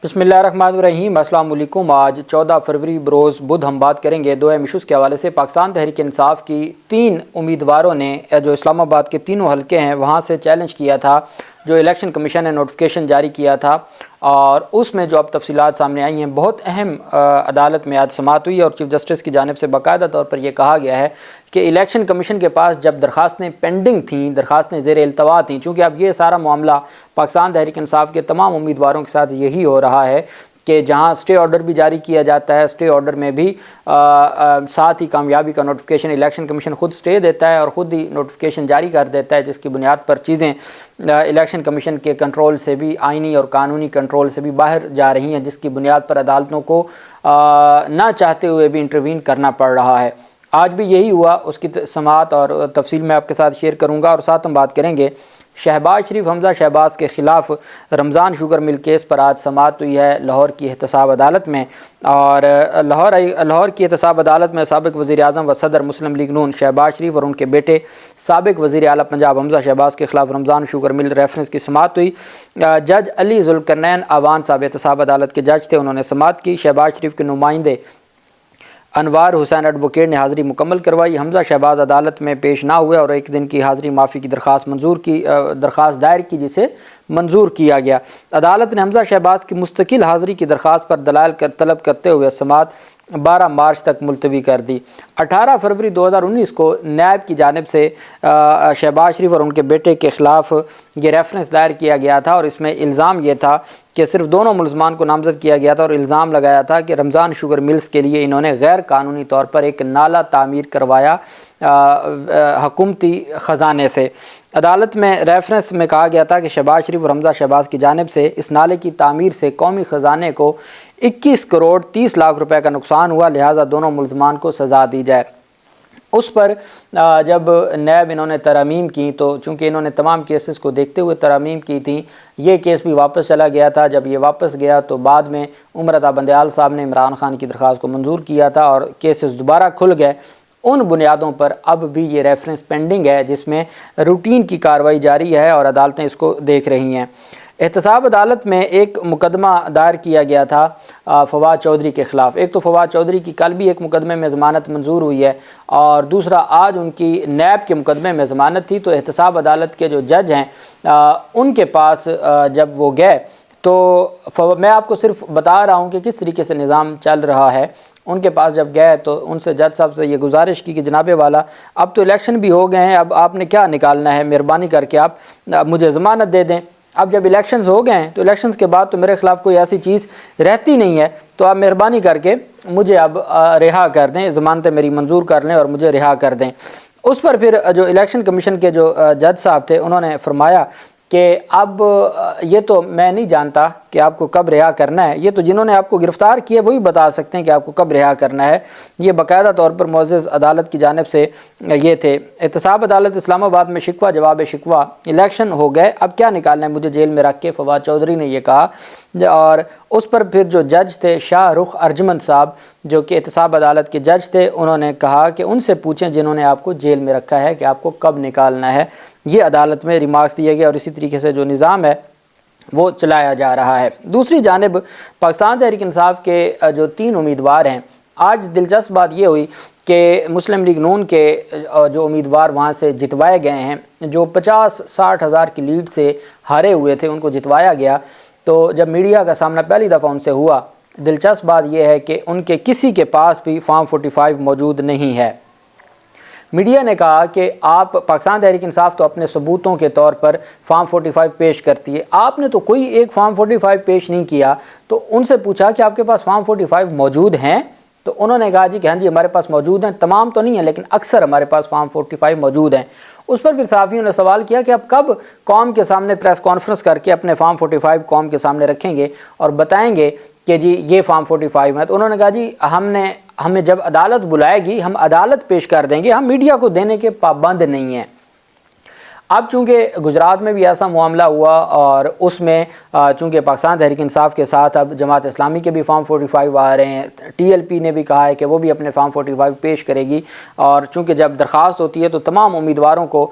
بسم اللہ الرحمن الرحیم۔ السلام علیکم۔ آج 14 فروری بروز بدھ ہم بات کریں گے دو اہم ایشوز کے حوالے سے۔ پاکستان تحریک انصاف کی 3 امیدواروں نے جو اسلام آباد کے تینوں حلقے ہیں وہاں سے چیلنج کیا تھا، جو الیکشن کمیشن نے نوٹیفیکیشن جاری کیا تھا، اور اس میں جو اب تفصیلات سامنے آئی ہیں، بہت اہم عدالت میں آج سماعت ہوئی اور چیف جسٹس کی جانب سے باقاعدہ طور پر یہ کہا گیا ہے کہ الیکشن کمیشن کے پاس جب درخواستیں پینڈنگ تھیں، درخواستیں زیر التوا تھیں، چونکہ اب یہ سارا معاملہ پاکستان تحریک انصاف کے تمام امیدواروں کے ساتھ یہی ہو رہا ہے کہ جہاں اسٹے آرڈر بھی جاری کیا جاتا ہے، اسٹے آرڈر میں بھی ساتھ ہی کامیابی کا نوٹیفیکیشن الیکشن کمیشن خود اسٹے دیتا ہے اور خود ہی نوٹیفیکیشن جاری کر دیتا ہے، جس کی بنیاد پر چیزیں الیکشن کمیشن کے کنٹرول سے بھی، آئینی اور قانونی کنٹرول سے بھی باہر جا رہی ہیں، جس کی بنیاد پر عدالتوں کو نہ چاہتے ہوئے بھی انٹروین کرنا پڑ رہا ہے۔ آج بھی یہی ہوا، اس کی سماعت اور تفصیل میں آپ کے ساتھ شیئر کروں گا، اور ساتھ ہم بات کریں گے شہباز شریف حمزہ شہباز کے خلاف رمضان شوگر مل کیس پر آج سماعت ہوئی ہے لاہور کی احتساب عدالت میں، اور لاہور کی احتساب عدالت میں سابق وزیر اعظم و صدر مسلم لیگ نون شہباز شریف اور ان کے بیٹے سابق وزیر اعلیٰ پنجاب حمزہ شہباز کے خلاف رمضان شوگر مل ریفرنس کی سماعت ہوئی۔ جج علی ذوالقرنین آوان صاحب احتساب عدالت کے جج تھے، انہوں نے سماعت کی۔ شہباز شریف کے نمائندے انوار حسین ایڈوکیٹ نے حاضری مکمل کروائی۔ حمزہ شہباز عدالت میں پیش نہ ہوئے اور 1 دن کی حاضری معافی کی درخواست دائر کی، جسے منظور کیا گیا۔ عدالت نے حمزہ شہباز کی مستقل حاضری کی درخواست پر دلائل طلب کرتے ہوئے سماعت 12 مارچ تک ملتوی کر دی۔ 18 فروری 2019 کو نیب کی جانب سے شہباز شریف اور ان کے بیٹے کے خلاف یہ ریفرنس دائر کیا گیا تھا، اور اس میں الزام یہ تھا کہ صرف دونوں ملزمان کو نامزد کیا گیا تھا، اور الزام لگایا تھا کہ رمضان شوگر ملز کے لیے انہوں نے غیر قانونی طور پر ایک نالہ تعمیر کروایا حکومتی خزانے سے۔ عدالت میں ریفرنس میں کہا گیا تھا کہ شہباز شریف اور حمزہ شہباز کی جانب سے اس نالے کی تعمیر سے قومی خزانے کو 21 کروڑ 30 لاکھ روپے کا نقصان ہوا، لہٰذا دونوں ملزمان کو سزا دی جائے۔ اس پر جب نیب انہوں نے ترامیم کی، تو چونکہ انہوں نے تمام کیسز کو دیکھتے ہوئے ترامیم کی تھی، یہ کیس بھی واپس چلا گیا تھا۔ جب یہ واپس گیا تو بعد میں عمر عطا بندیال صاحب نے عمران خان کی درخواست کو منظور کیا تھا اور کیسز دوبارہ کھل گئے۔ ان بنیادوں پر اب بھی یہ ریفرنس پینڈنگ ہے، جس میں روٹین کی کارروائی جاری ہے اور عدالتیں اس کو دیکھ رہی ہیں۔ احتساب عدالت میں ایک مقدمہ دائر کیا گیا تھا فواد چودھری کے خلاف۔ ایک تو فواد چودھری کی کل بھی ایک مقدمے میں ضمانت منظور ہوئی ہے، اور دوسرا آج ان کی نیب کے مقدمے میں ضمانت تھی۔ تو احتساب عدالت کے جو جج ہیں ان کے پاس جب وہ گئے تو میں آپ کو صرف بتا رہا ہوں کہ کس طریقے سے نظام چل رہا ہے۔ ان کے پاس جب گئے تو ان سے جج صاحب سے یہ گزارش کی کہ جناب والا، اب تو الیکشن بھی ہو گئے ہیں، اب آپ نے کیا نکالنا ہے، مہربانی کر کے آپ مجھے ضمانت دے دیں۔ اب جب الیکشنز ہو گئے ہیں تو الیکشنز کے بعد تو میرے خلاف کوئی ایسی چیز رہتی نہیں ہے، تو آپ مہربانی کر کے مجھے اب رہا کر دیں، ضمانتیں میری منظور کر لیں اور مجھے رہا کر دیں۔ اس پر پھر جو الیکشن کمیشن کے جو جج صاحب تھے، انہوں نے فرمایا کہ اب یہ تو میں نہیں جانتا کہ آپ کو کب رہا کرنا ہے، یہ تو جنہوں نے آپ کو گرفتار کیا وہی بتا سکتے ہیں کہ آپ کو کب رہا کرنا ہے۔ یہ باقاعدہ طور پر معزز عدالت کی جانب سے یہ تھے۔ احتساب عدالت اسلام آباد میں شکوہ جواب شکوہ، الیکشن ہو گئے، اب کیا نکالنا ہے مجھے جیل میں رکھ کے، فواد چودھری نے یہ کہا۔ اور اس پر پھر جو جج تھے شاہ رخ ارجمند صاحب، جو کہ احتساب عدالت کے جج تھے، انہوں نے کہا کہ ان سے پوچھیں جنہوں نے آپ کو جیل میں رکھا ہے کہ آپ کو کب نکالنا ہے۔ یہ عدالت میں ریمارکس دیے گئے، اور اسی طریقے سے جو نظام ہے وہ چلایا جا رہا ہے۔ دوسری جانب پاکستان تحریک انصاف کے جو 3 امیدوار ہیں، آج دلچسپ بات یہ ہوئی کہ مسلم لیگ نون کے جو امیدوار وہاں سے جتوائے گئے ہیں، جو 50-60 ہزار کی لیڈ سے ہارے ہوئے تھے، ان کو جتوایا گیا۔ تو جب میڈیا کا سامنا پہلی دفعہ ان سے ہوا، دلچسپ بات یہ ہے کہ ان کے کسی کے پاس بھی فارم 45 موجود نہیں ہے۔ میڈیا نے کہا کہ آپ پاکستان تحریک انصاف تو اپنے ثبوتوں کے طور پر فارم 45 پیش کرتی ہے، آپ نے تو کوئی ایک فارم 45 پیش نہیں کیا۔ تو ان سے پوچھا کہ آپ کے پاس فارم 45 موجود ہیں؟ تو انہوں نے کہا جی کہ ہاں جی ہمارے پاس موجود ہیں، تمام تو نہیں ہیں لیکن اکثر ہمارے پاس فارم 45 موجود ہیں۔ اس پر پھر صحافیوں نے سوال کیا کہ آپ کب قوم کے سامنے پریس کانفرنس کر کے اپنے فارم 45 قوم کے سامنے رکھیں گے اور بتائیں گے کہ جی یہ فارم 45 ہے؟ تو انہوں نے کہا جی ہمیں جب عدالت بلائے گی ہم عدالت پیش کر دیں گے، ہم میڈیا کو دینے کے پابند نہیں ہیں۔ اب چونکہ گجرات میں بھی ایسا معاملہ ہوا اور اس میں چونکہ پاکستان تحریک انصاف کے ساتھ اب جماعت اسلامی کے بھی فارم 45 آ رہے ہیں، ٹی ایل پی نے بھی کہا ہے کہ وہ بھی اپنے فارم 45 پیش کرے گی، اور چونکہ جب درخواست ہوتی ہے تو تمام امیدواروں کو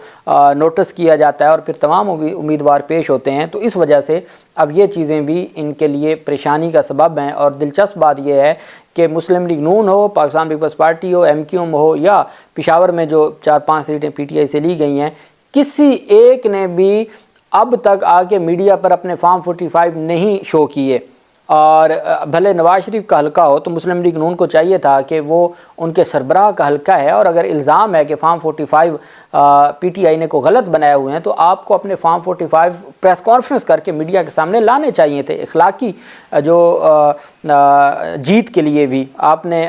نوٹس کیا جاتا ہے اور پھر تمام امیدوار پیش ہوتے ہیں، تو اس وجہ سے اب یہ چیزیں بھی ان کے لیے پریشانی کا سبب ہیں۔ اور دلچسپ بات یہ ہے کہ مسلم لیگ نون ہو، پاکستان پیپلز پارٹی ہو، ایم کیو ایم ہو، یا پشاور میں جو 4-5 سیٹیں پی ٹی آئی سے لی گئی ہیں، کسی ایک نے بھی اب تک آ کے میڈیا پر اپنے فارم 45 نہیں شو کیے۔ اور بھلے نواز شریف کا حلقہ ہو تو مسلم لیگ نون کو چاہیے تھا کہ وہ ان کے سربراہ کا حلقہ ہے، اور اگر الزام ہے کہ فارم 45 پی ٹی آئی نے کو غلط بنائے ہوئے ہیں تو آپ کو اپنے فارم 45 پریس کانفرنس کر کے میڈیا کے سامنے لانے چاہیے تھے۔ اخلاقی جو جیت کے لیے بھی آپ نے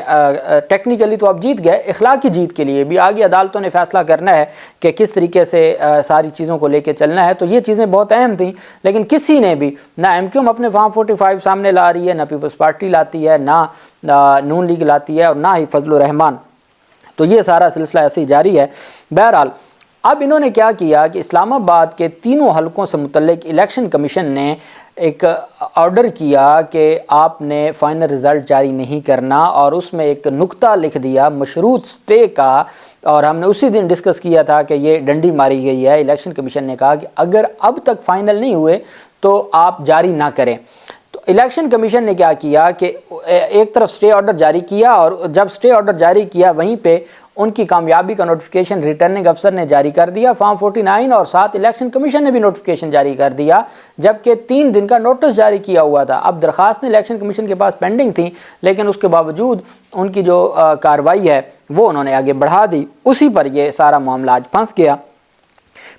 ٹیکنیکلی تو آپ جیت گئے، اخلاقی جیت کے لیے بھی آگے عدالتوں نے فیصلہ کرنا ہے کہ کس طریقے سے ساری چیزوں کو لے کے چلنا ہے، تو یہ چیزیں بہت اہم تھیں۔ لیکن کسی نے بھی، نہ ایم کیو ایم اپنے فارم 45 سامنے لا رہی ہے، نہ پیپلز پارٹی لاتی ہے، نہ نون لیگ لاتی ہے، اور نہ ہی فضل الرحمان، تو یہ سارا سلسلہ ایسے ہی جاری ہے۔ بہرحال اب انہوں نے کیا کیا کہ اسلام آباد کے تینوں حلقوں سے متعلق الیکشن کمیشن نے ایک آرڈر کیا کہ آپ نے فائنل رزلٹ جاری نہیں کرنا، اور اس میں ایک نقطہ لکھ دیا مشروط سٹے کا، اور ہم نے اسی دن ڈسکس کیا تھا کہ یہ ڈنڈی ماری گئی ہے۔ الیکشن کمیشن نے کہا کہ اگر اب تک فائنل نہیں ہوئے تو آپ جاری نہ کریں۔ تو الیکشن کمیشن نے کیا کیا کہ ایک طرف سٹے آرڈر جاری کیا، اور جب سٹے آرڈر جاری کیا وہیں پہ ان کی کامیابی کا نوٹیفیکیشن ریٹرننگ افسر نے جاری کر دیا فارم 49، اور ساتھ الیکشن کمیشن نے بھی نوٹیفیکیشن جاری کر دیا، جبکہ 3 دن کا نوٹس جاری کیا ہوا تھا۔ اب درخواستیں الیکشن کمیشن کے پاس پینڈنگ تھیں، لیکن اس کے باوجود ان کی جو کارروائی ہے وہ انہوں نے آگے بڑھا دی۔ اسی پر یہ سارا معاملہ آج پھنس گیا۔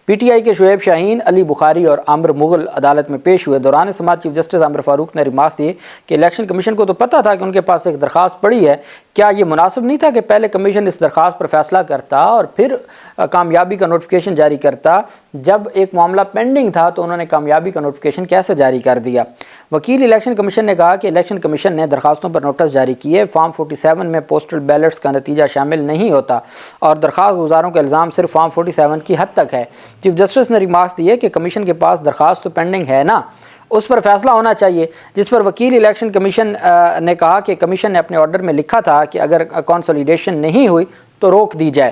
پی ٹی آئی کے شعیب شاہین، علی بخاری اور عامر مغل عدالت میں پیش ہوئے۔ دوران سماعت چیف جسٹس عامر فاروق نے ریمارکس دیے کہ الیکشن کمیشن کو تو پتہ تھا کہ ان کے پاس ایک درخواست پڑی ہے، کیا یہ مناسب نہیں تھا کہ پہلے کمیشن اس درخواست پر فیصلہ کرتا اور پھر کامیابی کا نوٹیفیکیشن جاری کرتا؟ جب ایک معاملہ پینڈنگ تھا تو انہوں نے کامیابی کا نوٹیفیکیشن کیسے جاری کر دیا؟ وکیل الیکشن کمیشن نے کہا کہ الیکشن کمیشن نے درخواستوں پر نوٹس جاری کیے، فارم 47 میں پوسٹل بیلٹس کا نتیجہ شامل نہیں ہوتا، اور درخواست گزاروں کا الزام صرف فارم 47 کی حد تک ہے۔ چیف جسٹس نے ریمارکس دیے کہ کمیشن کے پاس درخواست تو پینڈنگ ہے نا، اس پر فیصلہ ہونا چاہیے، جس پر وکیل الیکشن کمیشن نے کہا کہ کمیشن نے اپنے آرڈر میں لکھا تھا کہ اگر کنسولیڈیشن نہیں ہوئی تو روک دی جائے۔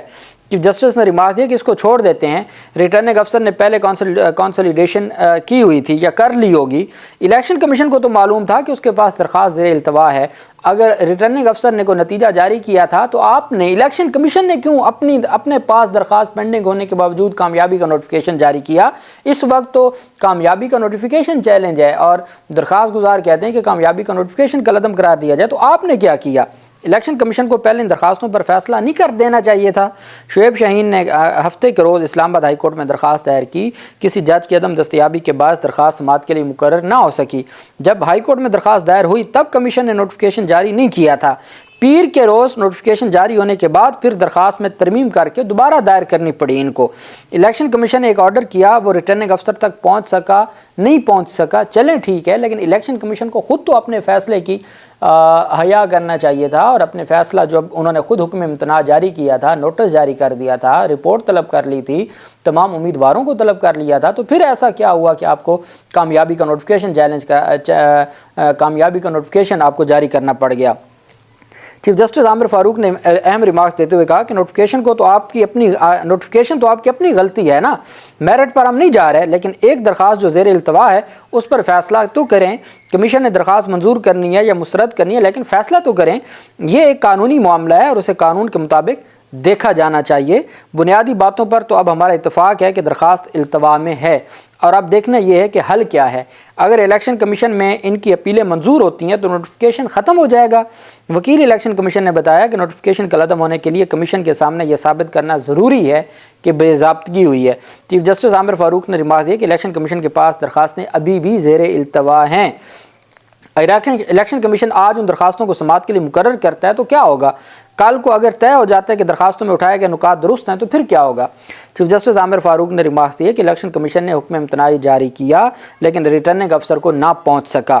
چیف جسٹس نے ریمارک دیا کہ اس کو چھوڑ دیتے ہیں، ریٹرننگ افسر نے پہلے کنسولیڈیشن کی ہوئی تھی یا کر لی ہوگی، الیکشن کمیشن کو تو معلوم تھا کہ اس کے پاس درخواست زیر التوا ہے۔ اگر ریٹرننگ افسر نے کوئی نتیجہ جاری کیا تھا تو آپ نے، الیکشن کمیشن نے کیوں اپنے پاس درخواست پینڈنگ ہونے کے باوجود کامیابی کا نوٹیفیکیشن جاری کیا؟ اس وقت تو کامیابی کا نوٹیفیکیشن چیلنج ہے اور درخواست گزار کہتے ہیں کہ کامیابی کا نوٹیفیکیشن کل عدم قرار دیا جائے، تو آپ نے کیا کیا؟ الیکشن کمیشن کو پہلے ان درخواستوں پر فیصلہ نہیں کر دینا چاہیے تھا۔ شعیب شاہین نے ہفتے کے روز اسلام آباد ہائی کورٹ میں درخواست دائر کی، کسی جج کی عدم دستیابی کے باعث درخواست سماعت کے لیے مقرر نہ ہو سکی۔ جب ہائی کورٹ میں درخواست دائر ہوئی تب کمیشن نے نوٹیفیکیشن جاری نہیں کیا تھا۔ پیر کے روز نوٹیفیکیشن جاری ہونے کے بعد پھر درخواست میں ترمیم کر کے دوبارہ دائر کرنی پڑی ان کو۔ الیکشن کمیشن نے ایک آرڈر کیا، وہ ریٹرننگ افسر تک پہنچ سکا نہیں پہنچ سکا، چلیں ٹھیک ہے، لیکن الیکشن کمیشن کو خود تو اپنے فیصلے کی حیا کرنا چاہیے تھا، اور اپنے فیصلہ جو انہوں نے خود حکم امتناع جاری کیا تھا، نوٹس جاری کر دیا تھا، رپورٹ طلب کر لی تھی، تمام امیدواروں کو طلب کر لیا تھا، تو پھر ایسا کیا ہوا کہ آپ کو کامیابی کا نوٹیفیکیشن آپ کو جاری کرنا پڑ گیا؟ چیف جسٹس عامر فاروق نے اہم ریمارکس دیتے ہوئے کہا کہ نوٹیفیکیشن تو آپ کی اپنی غلطی ہے نا، میرٹ پر ہم نہیں جا رہے، لیکن ایک درخواست جو زیر التوا ہے اس پر فیصلہ تو کریں۔ کمیشن نے درخواست منظور کرنی ہے یا مسترد کرنی ہے، لیکن فیصلہ تو کریں۔ یہ ایک قانونی معاملہ ہے اور اسے قانون کے مطابق دیکھا جانا چاہیے۔ بنیادی باتوں پر تو اب ہمارا اتفاق ہے کہ درخواست التوا میں ہے، اور اب دیکھنا یہ ہے کہ حل کیا ہے۔ اگر الیکشن کمیشن میں ان کی اپیلیں منظور ہوتی ہیں تو نوٹیفیکیشن ختم ہو جائے گا۔ وکیل الیکشن کمیشن نے بتایا کہ نوٹیفیکیشن کا عدم ہونے کے لیے کمیشن کے سامنے یہ ثابت کرنا ضروری ہے کہ بے ضابطگی ہوئی ہے۔ چیف جسٹس عامر فاروق نے ریمارک دیا کہ الیکشن کمیشن کے پاس درخواستیں ابھی بھی زیر التوا ہیں۔ الیکشن کمیشن آج ان درخواستوں کو سماعت کے لیے مقرر کرتا ہے تو کیا ہوگا؟ کل کو اگر طے ہو جاتا ہے کہ درخواستوں میں اٹھائے گئے نکات درست ہیں تو پھر کیا ہوگا؟ چیف جسٹس عامر فاروق نے ریمارکس دیے کہ الیکشن کمیشن نے حکم امتناعی جاری کیا لیکن ریٹرننگ افسر کو نہ پہنچ سکا۔